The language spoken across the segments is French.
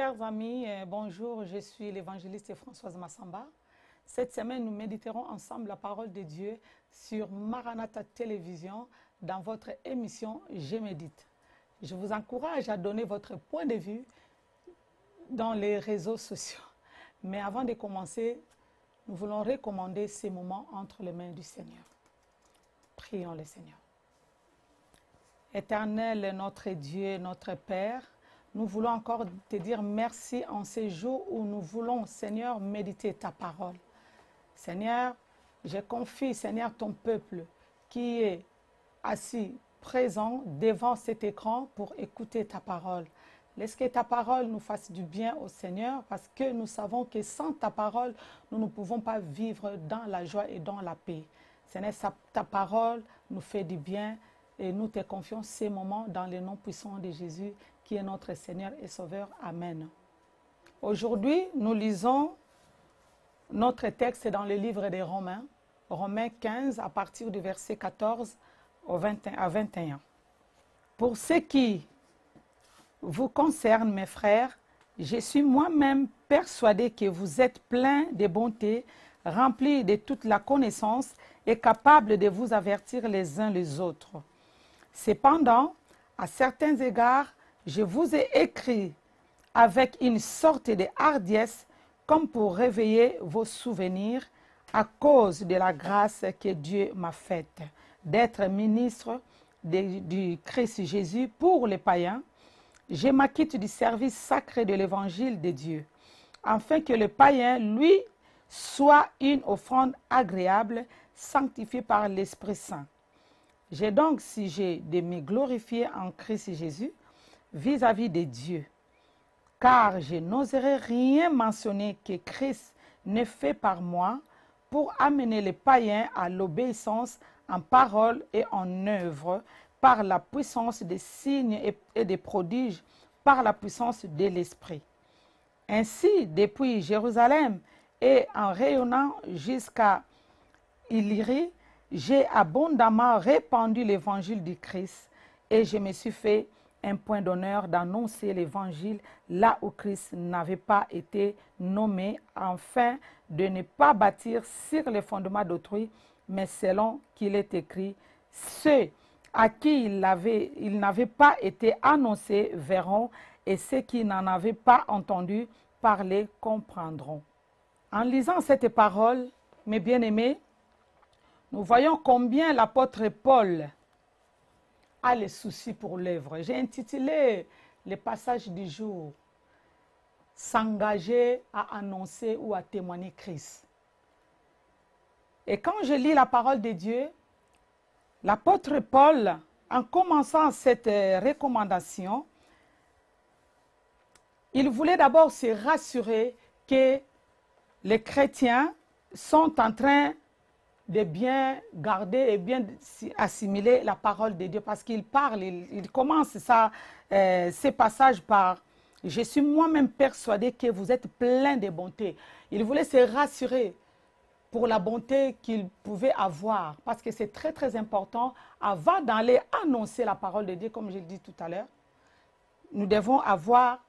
Chers amis, bonjour, je suis l'évangéliste Françoise Massamba. Cette semaine, nous méditerons ensemble la parole de Dieu sur Maranatha Télévision dans votre émission Je médite. Je vous encourage à donner votre point de vue dans les réseaux sociaux. Mais avant de commencer, nous voulons recommander ces moments entre les mains du Seigneur. Prions le Seigneur. Éternel, notre Dieu, notre Père, nous voulons encore te dire merci en ces jours où nous voulons, Seigneur, méditer ta parole. Seigneur, je confie, Seigneur, ton peuple qui est assis, présent devant cet écran pour écouter ta parole. Laisse que ta parole nous fasse du bien au Seigneur parce que nous savons que sans ta parole, nous ne pouvons pas vivre dans la joie et dans la paix. Seigneur, ta parole nous fait du bien et nous te confions ces moments dans le nom puissant de Jésus qui est notre Seigneur et Sauveur. Amen. Aujourd'hui, nous lisons notre texte dans le livre des Romains, Romains 15 à partir du verset 14 à 21. Pour ce qui vous concerne, mes frères, je suis moi-même persuadé que vous êtes pleins de bonté, remplis de toute la connaissance et capables de vous avertir les uns les autres. Cependant, à certains égards, je vous ai écrit avec une sorte de hardiesse comme pour réveiller vos souvenirs à cause de la grâce que Dieu m'a faite d'être ministre du Christ Jésus pour les païens. Je m'acquitte du service sacré de l'évangile de Dieu, afin que le païen, lui, soit une offrande agréable, sanctifiée par l'Esprit Saint. J'ai donc sujet de me glorifier en Christ Jésus vis-à-vis de Dieu, car je n'oserais rien mentionner que Christ ne fait par moi pour amener les païens à l'obéissance en parole et en œuvre par la puissance des signes et des prodiges, par la puissance de l'Esprit. Ainsi, depuis Jérusalem et en rayonnant jusqu'à Illyrie, j'ai abondamment répandu l'évangile du Christ et je me suis fait un point d'honneur d'annoncer l'évangile là où Christ n'avait pas été nommé, afin de ne pas bâtir sur les fondements d'autrui, mais selon qu'il est écrit, ceux à qui il n'avait pas été annoncé verront, et ceux qui n'en avaient pas entendu parler comprendront. En lisant cette parole, mes bien-aimés, nous voyons combien l'apôtre Paul a les soucis pour l'œuvre. J'ai intitulé le passage du jour « S'engager à annoncer ou à témoigner Christ ». Et quand je lis la parole de Dieu, l'apôtre Paul, en commençant cette recommandation, il voulait d'abord se rassurer que les chrétiens sont en train de bien garder et bien assimiler la parole de Dieu, parce qu'il parle, il commence ces passages par « Je suis moi-même persuadé que vous êtes plein de bonté ». Il voulait se rassurer pour la bonté qu'il pouvait avoir, parce que c'est très très important avant d'aller annoncer la parole de Dieu, comme je l'ai dit tout à l'heure. Nous devons avoir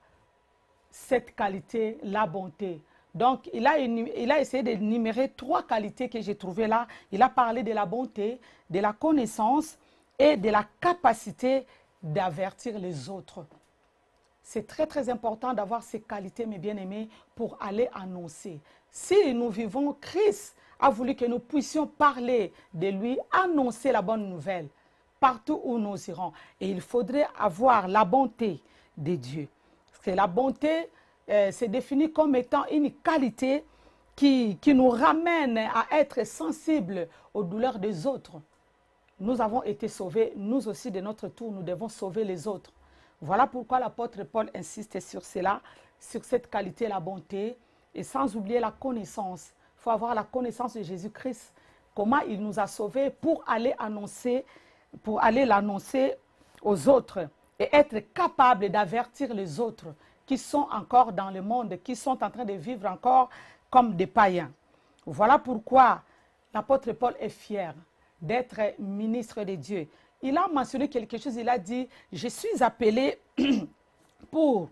cette qualité, la bonté. Donc, il a essayé d'énumérer 3 qualités que j'ai trouvées là. Il a parlé de la bonté, de la connaissance et de la capacité d'avertir les autres. C'est très, très important d'avoir ces qualités, mes bien-aimés, pour aller annoncer. Si nous vivons, Christ a voulu que nous puissions parler de lui, annoncer la bonne nouvelle partout où nous irons. Et il faudrait avoir la bonté de Dieu. Parce que la bonté, c'est défini comme étant une qualité qui nous ramène à être sensibles aux douleurs des autres. Nous avons été sauvés, nous aussi de notre tour, nous devons sauver les autres. Voilà pourquoi l'apôtre Paul insiste sur cela, sur cette qualité, la bonté, et sans oublier la connaissance. Il faut avoir la connaissance de Jésus-Christ, comment il nous a sauvés pour aller l'annoncer aux autres et être capable d'avertir les autres qui sont encore dans le monde, qui sont en train de vivre encore comme des païens. Voilà pourquoi l'apôtre Paul est fier d'être ministre de Dieu. Il a mentionné quelque chose, il a dit « Je suis appelé pour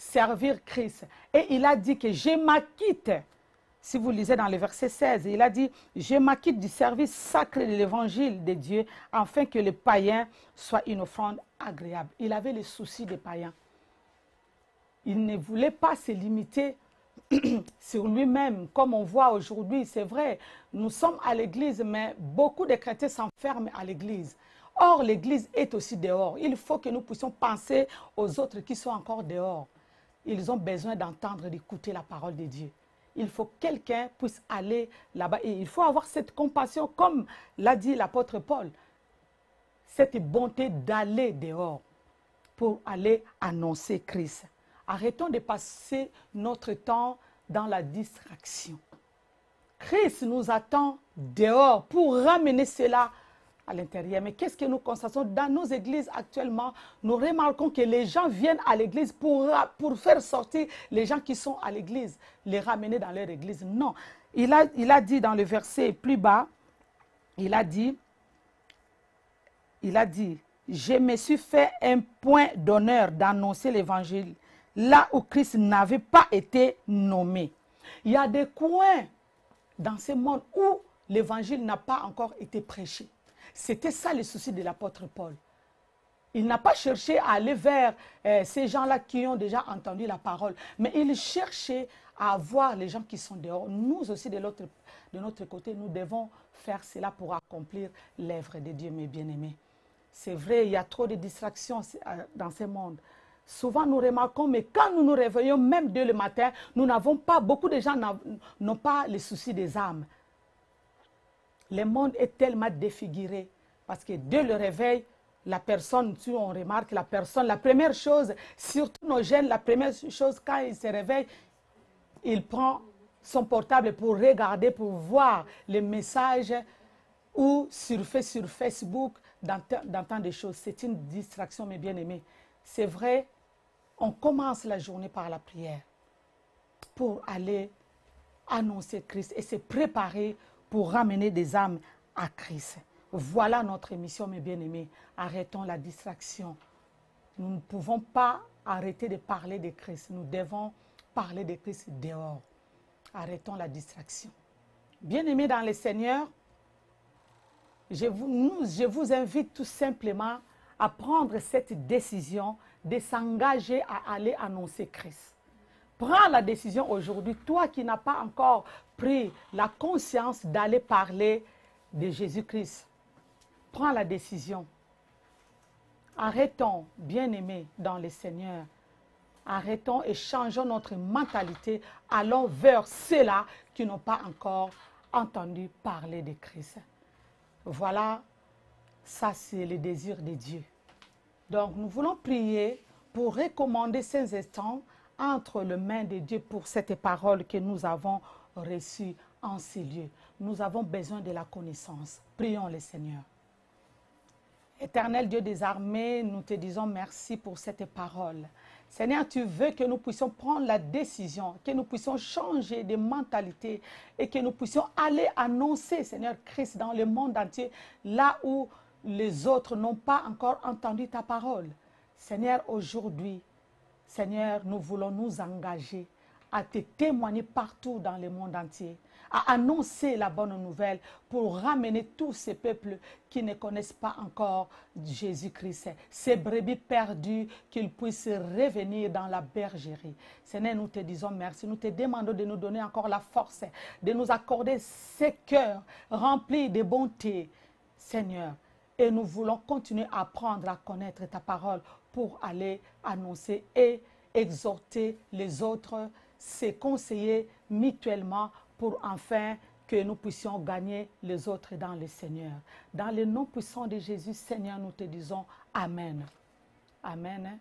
servir Christ. Et il a dit que je m'acquitte. Si vous lisez dans le verset 16, il a dit, je m'acquitte du service sacré de l'évangile de Dieu afin que le païen soit une offrande agréable. Il avait le souci des païens. Il ne voulait pas se limiter sur lui-même, comme on voit aujourd'hui. C'est vrai, nous sommes à l'église, mais beaucoup de chrétiens s'enferment à l'église. Or, l'église est aussi dehors. Il faut que nous puissions penser aux autres qui sont encore dehors. Ils ont besoin d'entendre, d'écouter la parole de Dieu. Il faut que quelqu'un puisse aller là-bas. Et il faut avoir cette compassion, comme l'a dit l'apôtre Paul. Cette bonté d'aller dehors pour aller annoncer Christ. Arrêtons de passer notre temps dans la distraction. Christ nous attend dehors pour ramener cela à l'intérieur. Mais qu'est-ce que nous constatons dans nos églises actuellement? Nous remarquons que les gens viennent à l'église pour faire sortir les gens qui sont à l'église, les ramener dans leur église. Non, il a dit dans le verset plus bas, il a dit, je me suis fait un point d'honneur d'annoncer l'évangile là où Christ n'avait pas été nommé. Il y a des coins dans ce monde où l'évangile n'a pas encore été prêché. C'était ça le souci de l'apôtre Paul. Il n'a pas cherché à aller vers ces gens-là qui ont déjà entendu la parole, mais il cherchait à voir les gens qui sont dehors. Nous aussi, de notre côté, nous devons faire cela pour accomplir l'œuvre de Dieu, mes bien-aimés. C'est vrai, il y a trop de distractions dans ce monde. Souvent, nous remarquons, mais quand nous nous réveillons, même dès le matin, nous n'avons pas, beaucoup de gens n'ont pas les soucis des âmes. Le monde est tellement défiguré parce que dès le réveil, la personne, si on remarque, la première chose, surtout nos jeunes, la première chose, quand ils se réveillent, il prend son portable pour regarder, pour voir les messages ou surfer sur Facebook, dans tant de choses. C'est une distraction, mes bien-aimés. C'est vrai, on commence la journée par la prière pour aller annoncer Christ et se préparer pour ramener des âmes à Christ. Voilà notre émission, mes bien-aimés. Arrêtons la distraction. Nous ne pouvons pas arrêter de parler de Christ. Nous devons parler de Christ dehors. Arrêtons la distraction. Bien-aimés dans le Seigneur, je vous invite tout simplement à prendre cette décision de s'engager à aller annoncer Christ. Prends la décision aujourd'hui, toi qui n'as pas encore pris la conscience d'aller parler de Jésus-Christ. Prends la décision. Arrêtons, bien-aimés dans le Seigneur. Arrêtons et changeons notre mentalité. Allons vers ceux-là qui n'ont pas encore entendu parler de Christ. Voilà, ça c'est le désir de Dieu. Donc nous voulons prier pour recommander ces instants entre les mains de Dieu pour cette parole que nous avons reçue en ces lieux. Nous avons besoin de la connaissance. Prions le Seigneur. Éternel Dieu des armées, nous te disons merci pour cette parole. Seigneur, tu veux que nous puissions prendre la décision, que nous puissions changer de mentalité et que nous puissions aller annoncer, Seigneur Christ, dans le monde entier, là où les autres n'ont pas encore entendu ta parole. Seigneur, aujourd'hui, Seigneur, nous voulons nous engager à te témoigner partout dans le monde entier, à annoncer la bonne nouvelle pour ramener tous ces peuples qui ne connaissent pas encore Jésus-Christ, ces brebis perdues, qu'ils puissent revenir dans la bergerie. Seigneur, nous te disons merci, nous te demandons de nous donner encore la force, de nous accorder ces cœurs remplis de bonté, Seigneur. Et nous voulons continuer à apprendre à connaître ta parole pour aller annoncer et exhorter les autres, se conseiller mutuellement pour enfin que nous puissions gagner les autres dans le Seigneur. Dans le nom puissant de Jésus, Seigneur, nous te disons Amen. Amen.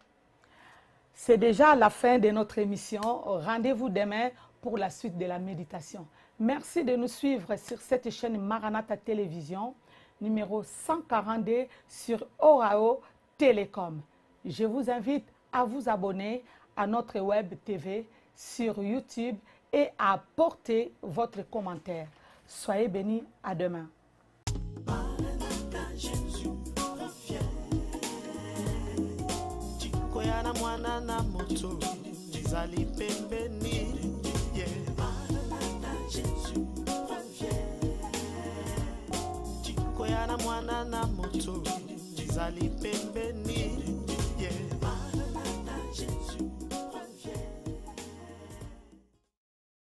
C'est déjà la fin de notre émission. Rendez-vous demain pour la suite de la méditation. Merci de nous suivre sur cette chaîne Maranatha Télévision, numéro 142 sur Orao Télécom. Je vous invite à vous abonner à notre web TV sur YouTube et à apporter votre commentaire. Soyez bénis, à demain. Maranatha, Jésus revient. Chikoyana mwana na moto. ezali pembeni. Yeah. Maranatha, Jésus revient. Chikoya na mwana na moto ezali pembeni.